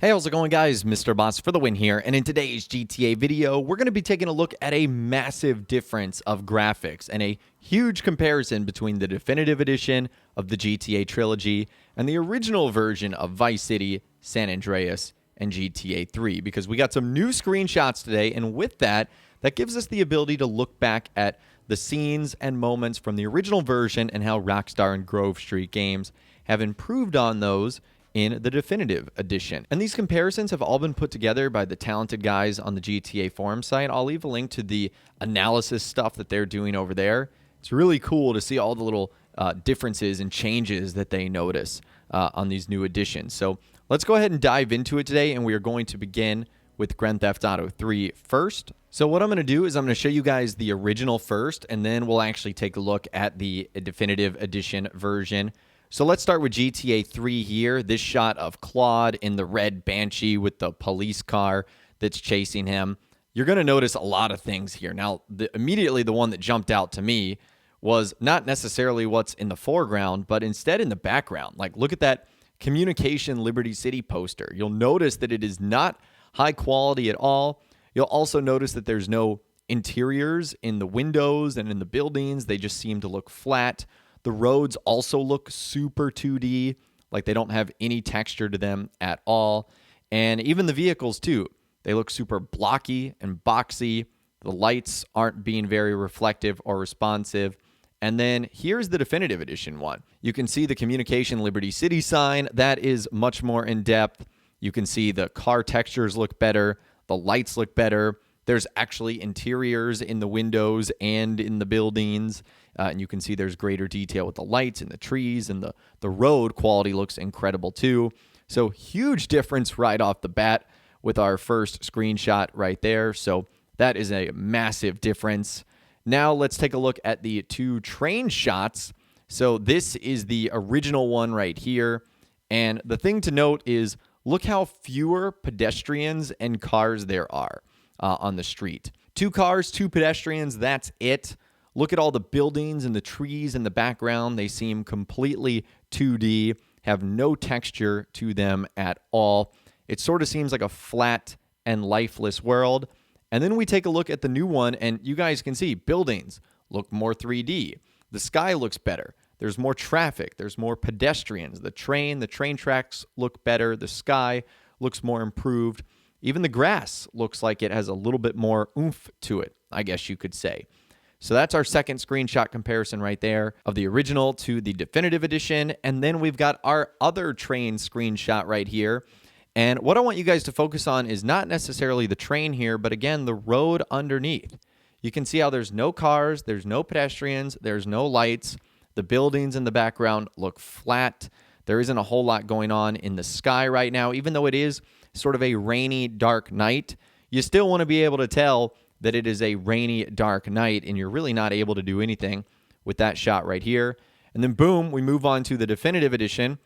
Hey, how's it going, guys? Mr. Boss for the win here, and in today's GTA video, we're going to be taking a look at a massive difference of graphics and a huge comparison between the definitive edition of the GTA Trilogy and the original version of Vice City, San Andreas, and GTA 3, because we got some new screenshots today, and with that, that gives us the ability to look back at the scenes and moments from the original version and how Rockstar and Grove Street Games have improved on those in the definitive edition. And these comparisons have all been put together by the talented guys on the GTA forum site. I'll leave a link to the analysis stuff that they're doing over there. It's really cool to see all the little differences and changes that they notice on these new editions. So let's go ahead and dive into it today, and we are going to begin with Grand Theft Auto 3 first. So what I'm going to do is I'm going to show you guys the original first, and then we'll actually take a look at the definitive edition version. So let's start with GTA 3 here. This shot of Claude in the red Banshee with the police car that's chasing him. You're going to notice a lot of things here. Now, immediately the one that jumped out to me was not necessarily what's in the foreground, but instead in the background. Like, look at that Communication Liberty City poster. You'll notice that it is not high quality at all. You'll also notice that there's no interiors in the windows and in the buildings. They just seem to look flat. The roads also look super 2D, like they don't have any texture to them at all. And even the vehicles too, they look super blocky and boxy. The lights aren't being very reflective or responsive. And then here's the definitive edition one. You can see the Communication Liberty City sign. That is much more in depth. You can see the car textures look better. The lights look better. There's actually interiors in the windows and in the buildings. And you can see there's greater detail with the lights and the trees, and the road quality looks incredible too. So huge difference right off the bat with our first screenshot right there. So that is a massive difference. Now let's take a look at the two train shots. So this is the original one right here. And the thing to note is, look how fewer pedestrians and cars there are on the street. 2 cars, 2 pedestrians, that's it. Look at all the buildings and the trees in the background. They seem completely 2D, have no texture to them at all. It sort of seems like a flat and lifeless world. And then we take a look at the new one, and you guys can see buildings look more 3D. The sky looks better. There's more traffic. There's more pedestrians. The train tracks look better. The sky looks more improved. Even the grass looks like it has a little bit more oomph to it, I guess you could say. So that's our second screenshot comparison right there of the original to the definitive edition. And then we've got our other train screenshot right here. And what I want you guys to focus on is not necessarily the train here, but again, the road underneath. You can see how there's no cars, there's no pedestrians, there's no lights. The buildings in the background look flat. There isn't a whole lot going on in the sky right now. Even though it is sort of a rainy, dark night, you still want to be able to tell that it is a rainy, dark night, and you're really not able to do anything with that shot right here. And then boom, we move on to the definitive edition.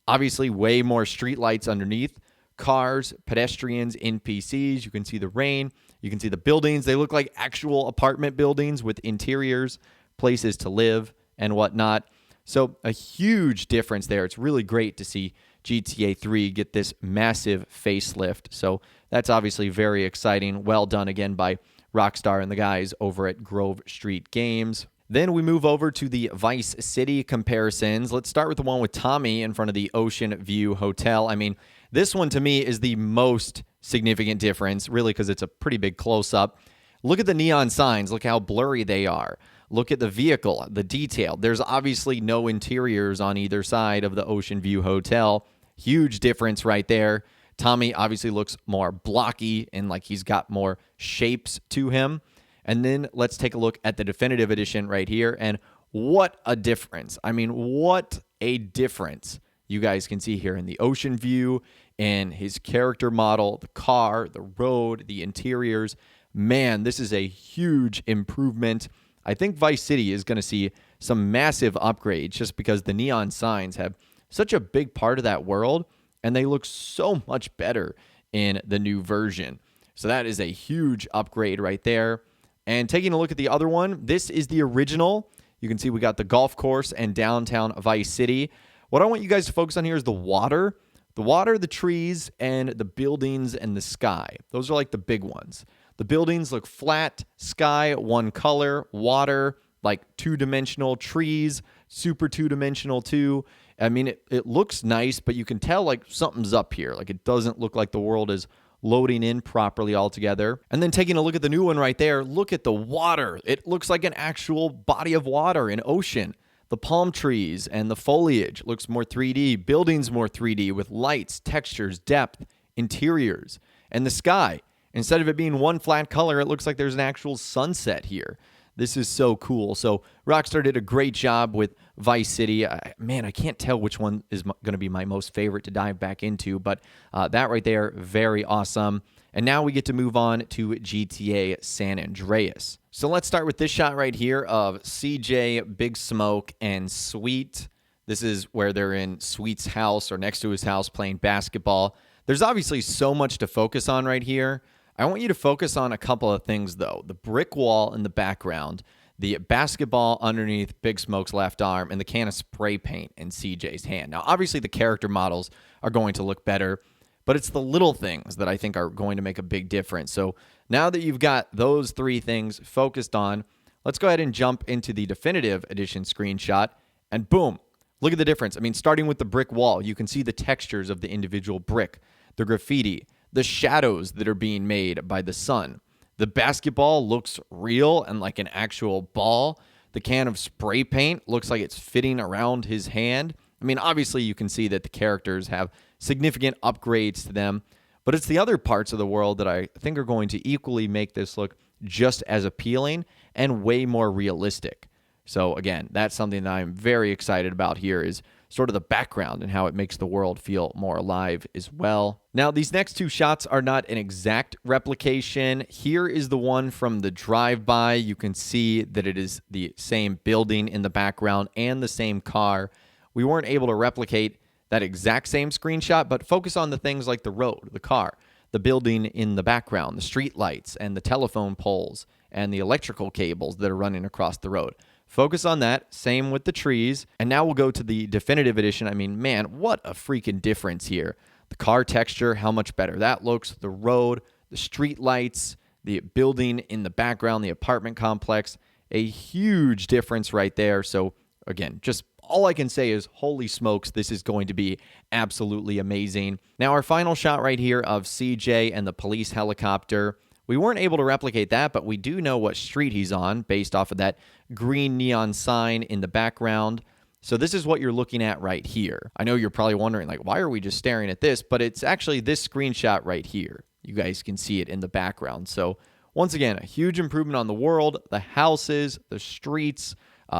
Obviously, way more street lights underneath. Cars, pedestrians, NPCs. You can see the rain. You can see the buildings. They look like actual apartment buildings with interiors, places to live, and whatnot. So a huge difference there. It's really great to see GTA 3 get this massive facelift. So that's obviously very exciting. Well done again by Rockstar and the guys over at Grove Street Games. Then we move over to the Vice City comparisons. Let's start with the one with Tommy in front of the Ocean View Hotel. I mean, this one to me is the most significant difference, really, because it's a pretty big close-up. Look at the neon signs. Look how blurry they are. Look at the vehicle, the detail. There's obviously no interiors on either side of the Ocean View Hotel. Huge difference right there. Tommy obviously looks more blocky and like he's got more shapes to him. And then let's take a look at the definitive edition right here. And what a difference. I mean, what a difference you guys can see here in the ocean view and his character model, the car, the road, the interiors. Man, this is a huge improvement. I think Vice City is going to see some massive upgrades just because the neon signs have such a big part of that world, and they look so much better in the new version. So that is a huge upgrade right there. And taking a look at the other one, this is the original. You can see we got the golf course and downtown Vice City. What I want you guys to focus on here is the water. The water, the trees, and the buildings and the sky. Those are like the big ones. The buildings look flat, sky, one color, water, like two-dimensional, trees, super two-dimensional too. I mean, it looks nice, but you can tell like something's up here. Like it doesn't look like the world is loading in properly altogether. And then taking a look at the new one right there, look at the water. It looks like an actual body of water, an ocean. The palm trees and the foliage looks more 3D. Buildings more 3D with lights, textures, depth, interiors. And the sky, instead of it being one flat color, it looks like there's an actual sunset here. This is so cool. So Rockstar did a great job with Vice City. Man, I can't tell which one is going to be my most favorite to dive back into, but that right there, very awesome. And now we get to move on to GTA San Andreas. So let's start with this shot right here of CJ, Big Smoke, and Sweet. This is where they're in Sweet's house or next to his house playing basketball. There's obviously so much to focus on right here. I want you to focus on a couple of things, though. The brick wall in the background, the basketball underneath Big Smoke's left arm, and the can of spray paint in CJ's hand. Now, obviously, the character models are going to look better, but it's the little things that I think are going to make a big difference. So now that you've got those three things focused on, let's go ahead and jump into the definitive edition screenshot, and boom, look at the difference. I mean, starting with the brick wall, you can see the textures of the individual brick, the graffiti, the shadows that are being made by the sun. The basketball looks real and like an actual ball. The can of spray paint looks like it's fitting around his hand. I mean, obviously you can see that the characters have significant upgrades to them, but it's the other parts of the world that I think are going to equally make this look just as appealing and way more realistic. So again, that's something that I'm very excited about here is sort of the background and how it makes the world feel more alive as well. Now, these next two shots are not an exact replication. Here is the one from the drive-by. You can see that it is the same building in the background and the same car. We weren't able to replicate that exact same screenshot, but focus on the things like the road, the car, the building in the background, the street lights, and the telephone poles, and the electrical cables that are running across the road. Focus on that. Same with the trees. And now we'll go to the definitive edition. I mean, man, what a freaking difference here. The car texture, how much better that looks. The road, the street lights, the building in the background, the apartment complex. A huge difference right there. So again, just all I can say is, holy smokes, this is going to be absolutely amazing. Now, our final shot right here of CJ and the police helicopter. We weren't able to replicate that, but we do know what street he's on based off of that green neon sign in the background. So this is what you're looking at right here. I know you're probably wondering, like, why are we just staring at this? But it's actually this screenshot right here. You guys can see it in the background. So once again, a huge improvement on the world, the houses, the streets,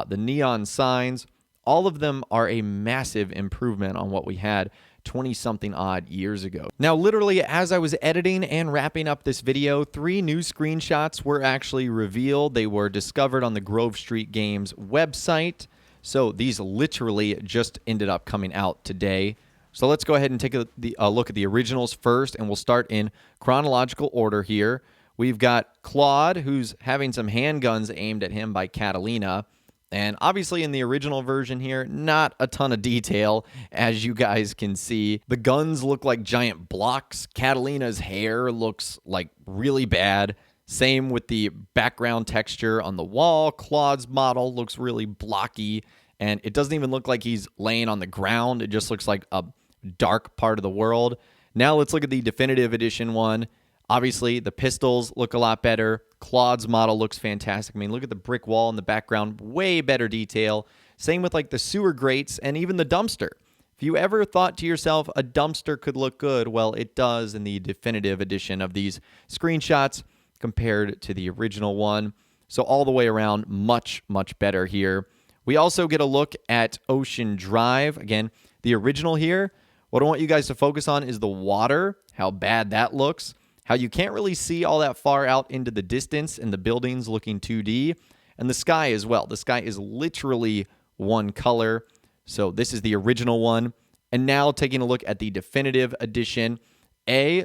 the neon signs. All of them are a massive improvement on what we had 20-something odd years ago. Now, literally, as I was editing and wrapping up this video, 3 new screenshots were actually revealed. They were discovered on the Grove Street Games website. So these literally just ended up coming out today. So let's go ahead and take a look at the originals first, and we'll start in chronological order here. We've got Claude, who's having some handguns aimed at him by Catalina. And obviously in the original version here, not a ton of detail, as you guys can see. The guns look like giant blocks. Catalina's hair looks like really bad. Same with the background texture on the wall. Claude's model looks really blocky, and it doesn't even look like he's laying on the ground. It just looks like a dark part of the world. Now let's look at the definitive edition one. Obviously, the pistols look a lot better. Claude's model looks fantastic. I mean, look at the brick wall in the background. Way better detail. Same with like the sewer grates and even the dumpster. If you ever thought to yourself a dumpster could look good, well, it does in the definitive edition of these screenshots compared to the original one. So all the way around, much, much better here. We also get a look at Ocean Drive. Again, the original here. What I want you guys to focus on is the water, how bad that looks. How you can't really see all that far out into the distance and the buildings looking 2D. And the sky as well. The sky is literally one color. So this is the original one. And now taking a look at the definitive edition.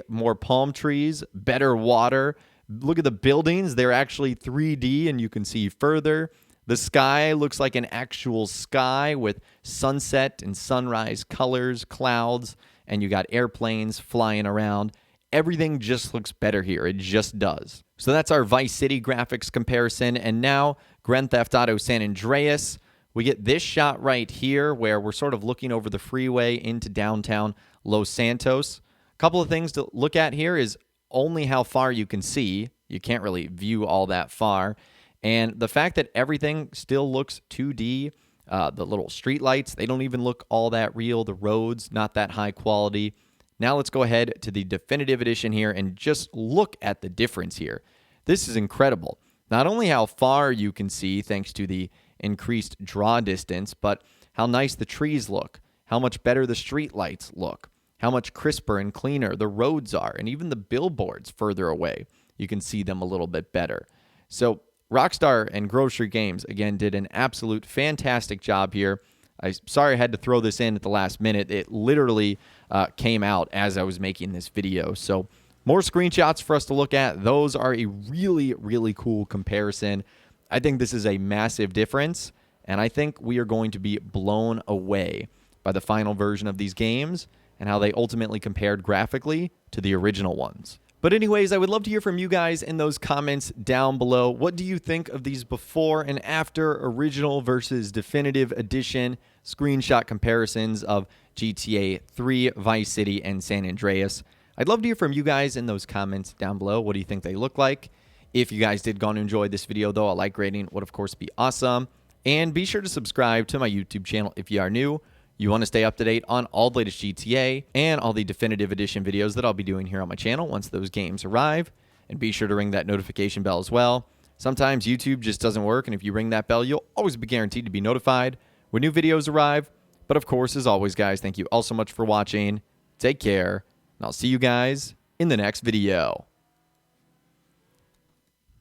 More palm trees, better water. Look at the buildings. They're actually 3D and you can see further. The sky looks like an actual sky with sunset and sunrise colors, clouds, and you got airplanes flying around. Everything just looks better here. It just does. So that's our Vice City graphics comparison. And now Grand Theft Auto San Andreas. We get this shot right here where we're sort of looking over the freeway into downtown Los Santos. A couple of things to look at here is only how far you can see. You can't really view all that far. And the fact that everything still looks 2D, the little street lights, they don't even look all that real. The roads, not that high quality. Now let's go ahead to the definitive edition here and just look at the difference here. This is incredible. Not only how far you can see thanks to the increased draw distance, but how nice the trees look, how much better the street lights look, how much crisper and cleaner the roads are, and even the billboards further away. You can see them a little bit better. So Rockstar and Grocery Games, again, did an absolute fantastic job here. I'm sorry I had to throw this in at the last minute. It literally came out as I was making this video. So more screenshots for us to look at. Those are a really, really cool comparison. I think this is a massive difference, and I think we are going to be blown away by the final version of these games and how they ultimately compared graphically to the original ones. But anyways, I would love to hear from you guys in those comments down below. What do you think of these before and after original versus definitive edition screenshot comparisons of GTA 3, Vice City, and San Andreas? I'd love to hear from you guys in those comments down below. What do you think they look like? If you guys did go and enjoy this video, though, a like rating would, of course, be awesome. And be sure to subscribe to my YouTube channel if you are new. You want to stay up to date on all the latest GTA and all the definitive edition videos that I'll be doing here on my channel once those games arrive. And be sure to ring that notification bell as well. Sometimes YouTube just doesn't work, and if you ring that bell, you'll always be guaranteed to be notified when new videos arrive. But of course, as always, guys, thank you all so much for watching. Take care, and I'll see you guys in the next video.